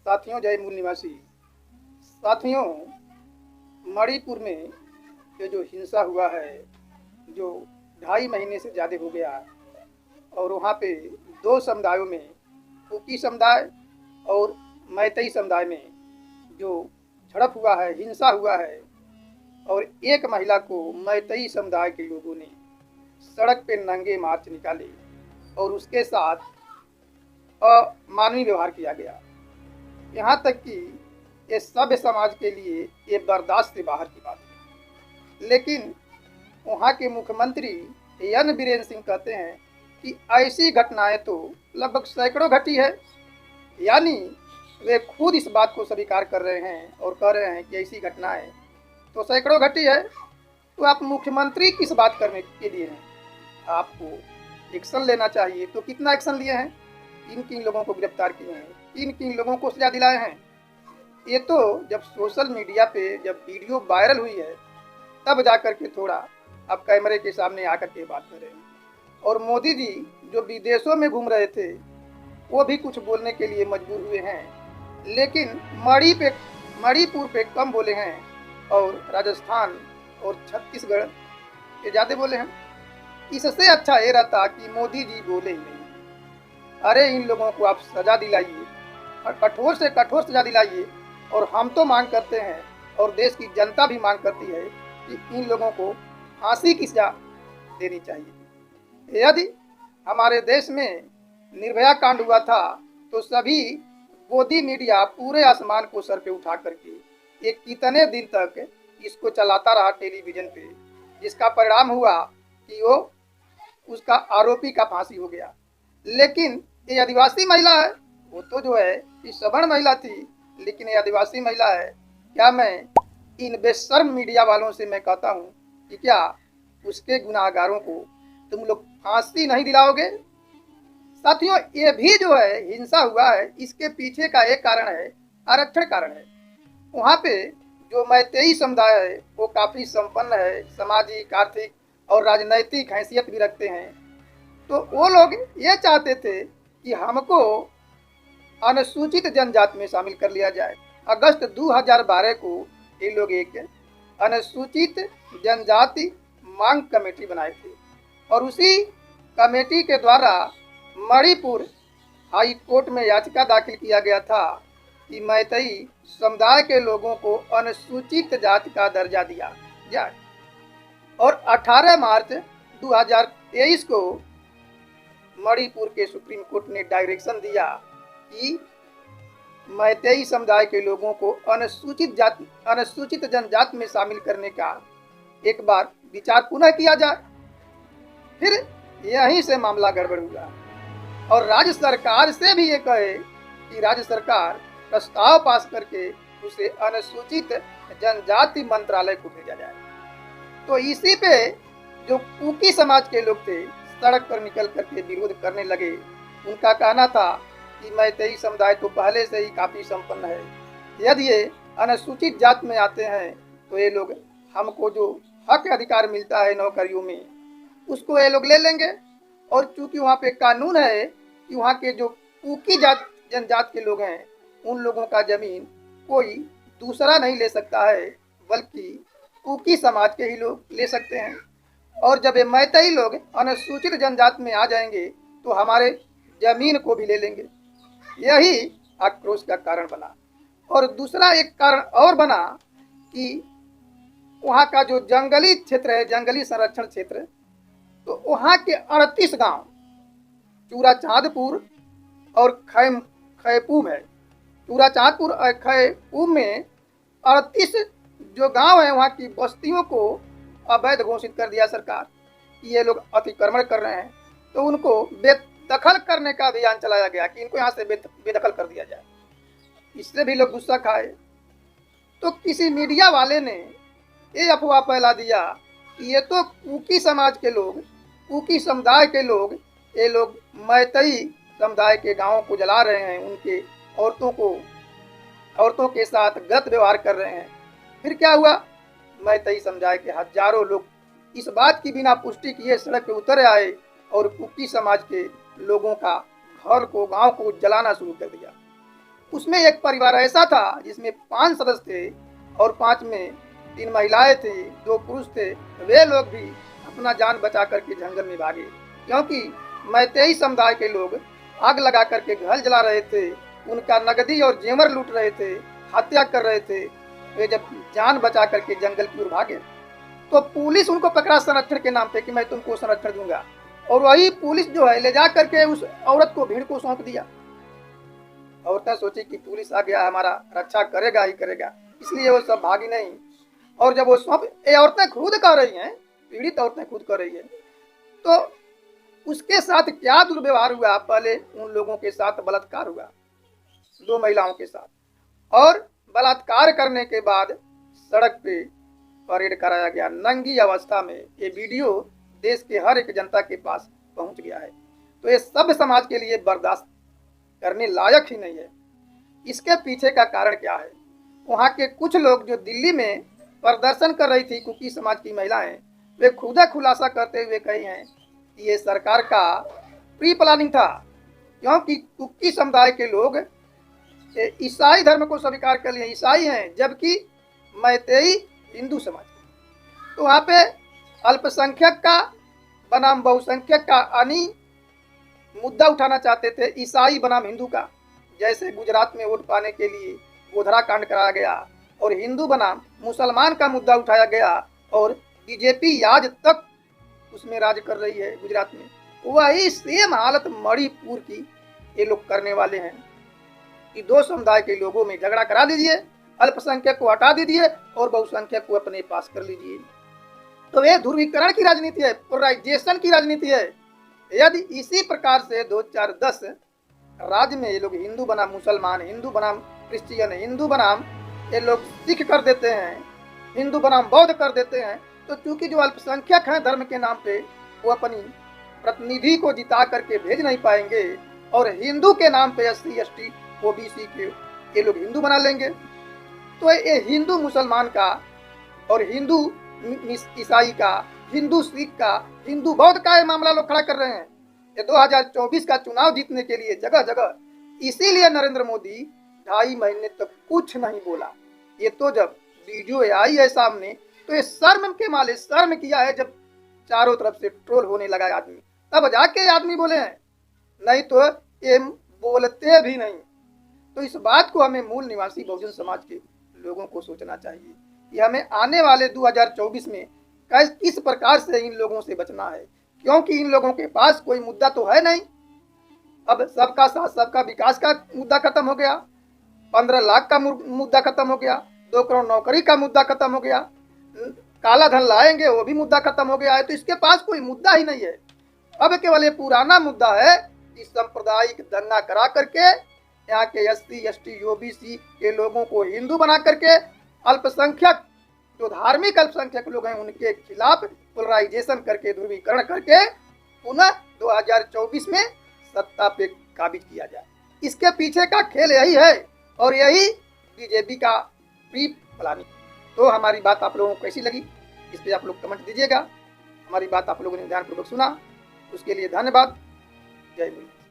साथियों, जय मूल निवासी साथियों, मणिपुर में ये जो हिंसा हुआ है, जो 2.5 महीने से ज़्यादा हो गया, और वहाँ पे दो समुदायों में, कुकी समुदाय और मैतेई समुदाय में जो झड़प हुआ है, हिंसा हुआ है, और एक महिला को मैतेई समुदाय के लोगों ने सड़क पे नंगे मार्च निकाले और उसके साथ अमानवीय व्यवहार किया गया। यहाँ तक कि ये सभ्य समाज के लिए ये बर्दाश्त से बाहर की बात है। लेकिन वहाँ के मुख्यमंत्री एन बीरेन सिंह कहते हैं कि ऐसी घटनाएं तो लगभग सैकड़ों घटी है, यानी वे खुद इस बात को स्वीकार कर रहे हैं और कह रहे हैं कि ऐसी घटनाएं तो सैकड़ों घटी है। तो आप मुख्यमंत्री किस बात करने के लिए हैं? आपको एक्शन लेना चाहिए। तो कितना एक्शन लिए हैं? किन लोगों को गिरफ्तार किए हैं, किन लोगों को सजा दिलाए हैं? ये तो जब सोशल मीडिया पे जब वीडियो वायरल हुई है तब जाकर के थोड़ा अब कैमरे के सामने आकर के बात कर रहे हैं। और मोदी जी जो विदेशों में घूम रहे थे वो भी कुछ बोलने के लिए मजबूर हुए हैं, लेकिन मणिपुर पे कम बोले हैं और राजस्थान और छत्तीसगढ़ के ज़्यादा बोले हैं। इससे अच्छा ये रहता कि मोदी जी बोले ही नहीं। अरे इन लोगों को आप सज़ा दिलाइए, कठोर से कठोर सज़ा दिलाइए। और हम तो मांग करते हैं और देश की जनता भी मांग करती है कि इन लोगों को फांसी की सज़ा देनी चाहिए। यदि हमारे देश में निर्भया कांड हुआ था तो सभी गोदी मीडिया पूरे आसमान को सर पे उठा करके ये कितने दिन तक इसको चलाता रहा टेलीविज़न पे, जिसका परिणाम हुआ कि वो उसका आरोपी का फांसी हो गया। लेकिन ये आदिवासी महिला है, वो तो जो है कि सवर्ण महिला थी, लेकिन ये आदिवासी महिला है। क्या मैं इन बेशर्म मीडिया वालों से मैं कहता हूँ कि क्या उसके गुनाहगारों को तुम लोग फांसी नहीं दिलाओगे? साथियों, ये भी जो है हिंसा हुआ है, इसके पीछे का एक कारण है आरक्षण कारण है। वहाँ पे जो मैतेई समुदाय है वो काफ़ी संपन्न है, सामाजिक, आर्थिक और राजनैतिक हैसियत भी रखते हैं। तो वो लोग ये चाहते थे कि हमको अनुसूचित जनजाति में शामिल कर लिया जाए। अगस्त 2012 को ये लोग एक अनुसूचित जनजाति मांग कमेटी बनाए थे और उसी कमेटी के द्वारा मणिपुर हाई कोर्ट में याचिका दाखिल किया गया था कि मैतेई समुदाय के लोगों को अनुसूचित जाति का दर्जा दिया जाए। और 18 मार्च 2023 को मणिपुर के सुप्रीम कोर्ट ने डायरेक्शन दिया कि मैतेई समुदाय के लोगों को अनुसूचित जनजाति में शामिल करने का एक बार विचार पुनः किया जाए। फिर यहीं से मामला गड़बड़ हुआ और राज्य सरकार से भी ये कहे कि राज्य सरकार प्रस्ताव पास करके उसे अनुसूचित जनजाति मंत्रालय को भेजा जाए। तो इसी पे जो कुकी समाज के लोग थे सड़क पर निकल करके विरोध करने लगे। उनका कहना था कि मैतेई समुदाय तो पहले से ही काफ़ी संपन्न है, यदि ये अनुसूचित जाति में आते हैं तो ये लोग हमको जो हक अधिकार मिलता है नौकरियों में उसको ये लोग ले लेंगे। और चूंकि वहाँ पे कानून है कि वहाँ के जो कुकी जनजाति के लोग हैं उन लोगों का जमीन कोई दूसरा नहीं ले सकता है, बल्कि कुकी समाज के ही लोग ले सकते हैं। और जब ये मैतेई लोग अनुसूचित जनजाति में आ जाएंगे तो हमारे जमीन को भी ले लेंगे। यही आक्रोश का कारण बना। और दूसरा एक कारण और बना कि वहाँ का जो जंगली क्षेत्र है, जंगली संरक्षण क्षेत्र, तो वहाँ के 38 गांव, चूरा चांदपुर और खैपूम है, चूरा चांदपुर और खैपूम में 38 जो गांव है वहाँ की बस्तियों को अवैध घोषित कर दिया सरकार कि ये लोग अतिक्रमण कर रहे हैं। तो उनको बेदखल करने का अभियान चलाया गया कि इनको यहाँ से बेदखल कर दिया जाए। इससे भी लोग गुस्सा खाए। तो किसी मीडिया वाले ने ये अफवाह फैला दिया कि ये तो कुकी समाज के लोग, कुकी समुदाय के लोग, ये लोग मैतेई समुदाय के गांवों को जला रहे हैं, उनके औरतों के साथ गलत व्यवहार कर रहे हैं। फिर क्या हुआ? मैतेई समुदाय के हजारों लोग इस बात की बिना पुष्टि किए सड़क पे उतर आए और कुकी समाज के लोगों का घर को, गांव को जलाना शुरू कर दिया। उसमें एक परिवार ऐसा था जिसमें 5 सदस्य थे और 5 में 3 महिलाएं थी, 2 पुरुष थे। वे लोग भी अपना जान बचा करके जंगल में भागे, क्योंकि मैतेई समुदाय के लोग आग लगा करके घर जला रहे थे, उनका नगदी और जेवर लूट रहे थे, हत्या कर रहे थे। वे जब जान बचा करके जंगल की ओर भागे तो पुलिस उनको पकड़ा संरक्षण के नाम पे कि मैं तुमको संरक्षण दूंगा, और वही पुलिस जो है ले जा करके उस औरत को भीड़ को सौंप दिया। औरतें सोची कि पुलिस आ गया हमारा रक्षा करेगा ही करेगा, इसलिए वो सब भागी नहीं। और जब वो सौंप, ये औरतें खुद कर रही हैं, पीड़ित औरतें खुद कर रही है, तो उसके साथ क्या दुर्व्यवहार हुआ। पहले उन लोगों के साथ बलात्कार हुआ, 2 महिलाओं के साथ, और बलात्कार करने के बाद सड़क पे परेड कराया गया नंगी अवस्था में। ये वीडियो देश के हर एक जनता के पास पहुंच गया है। तो ये सभ्य समाज के लिए बर्दाश्त करने लायक ही नहीं है। इसके पीछे का कारण क्या है? वहाँ के कुछ लोग जो दिल्ली में प्रदर्शन कर रही थी, कुकी समाज की महिलाएं, वे खुदा खुलासा करते हुए कही हैं कि ये सरकार का प्री प्लानिंग था, क्योंकि कुकी समुदाय के लोग ईसाई धर्म को स्वीकार कर लिए, ईसाई हैं, जबकि मैतेई हिंदू समाज। तो वहाँ पे अल्पसंख्यक का बनाम बहुसंख्यक का अनी मुद्दा उठाना चाहते थे, ईसाई बनाम हिंदू का। जैसे गुजरात में वोट पाने के लिए गोधरा कांड कराया गया और हिंदू बनाम मुसलमान का मुद्दा उठाया गया, और बीजेपी आज तक उसमें राज कर रही है गुजरात में। वही सेम हालत मणिपुर की ये लोग करने वाले हैं कि 2 समुदाय के लोगों में झगड़ा करा दीजिए, अल्पसंख्यक को हटा दीजिए और बहुसंख्यक को अपने पास कर लीजिए। तो ये ध्रुवीकरण की राजनीति है, पोलराइजेशन की राजनीति है। यदि इसी प्रकार से 2010 राज्य में ये लोग हिंदू बनाम मुसलमान, हिंदू बनाम क्रिश्चियन, हिंदू बनाम ये लोग सिख कर देते हैं, हिंदू बनाम बौद्ध कर देते हैं, तो चूंकि जो अल्पसंख्यक हैं धर्म के नाम पे, वो अपनी प्रतिनिधि को जिता करके भेज नहीं पाएंगे, और हिंदू के नाम पे SC ST OBC के ये लोग हिंदू बना लेंगे। तो ये हिंदू मुसलमान का और हिंदू ईसाई का, हिंदू सिख का, हिंदू बौद्ध का ये मामला लोग खड़ा कर रहे हैं। ये 2024 का चुनाव जीतने के लिए जगह जगह। इसीलिए नरेंद्र मोदी 2.5 महीने तक कुछ नहीं बोला। ये तो जब वीडियो आई है सामने तो ये शर्म के माले शर्म किया है, जब चारों तरफ से ट्रोल होने लगा आदमी, तब जाके आदमी बोले हैं, नहीं तो ये बोलते भी नहीं। तो इस बात को हमें मूल निवासी बहुजन समाज के लोगों को सोचना चाहिए कि हमें आने वाले 2024 में किस प्रकार से इन लोगों से बचना है, क्योंकि इन लोगों के पास कोई मुद्दा तो है नहीं। अब सबका साथ सबका विकास का मुद्दा खत्म हो गया, 15 लाख का मुद्दा खत्म हो गया, 2 करोड़ नौकरी का मुद्दा खत्म हो गया, काला धन लाएंगे वो भी मुद्दा खत्म हो गया है। तो इसके पास कोई मुद्दा ही नहीं है। अब केवल ये पुराना मुद्दा है कि सांप्रदायिक दंगा करा करके यहाँ के SC ST OBC के लोगों को हिंदू बना करके अल्पसंख्यक, जो धार्मिक अल्पसंख्यक लोग हैं, उनके खिलाफ पोलराइजेशन करके, ध्रुवीकरण करके पुनः 2024 में सत्ता पे काबिज किया जाए। इसके पीछे का खेल यही है, और यही बीजेपी का प्री प्लानिंग। तो हमारी बात आप लोगों को कैसी लगी, इस पर आप लोग कमेंट दीजिएगा। हमारी बात आप लोगों ने ध्यानपूर्वक सुना, उसके लिए धन्यवाद। जय हिंद।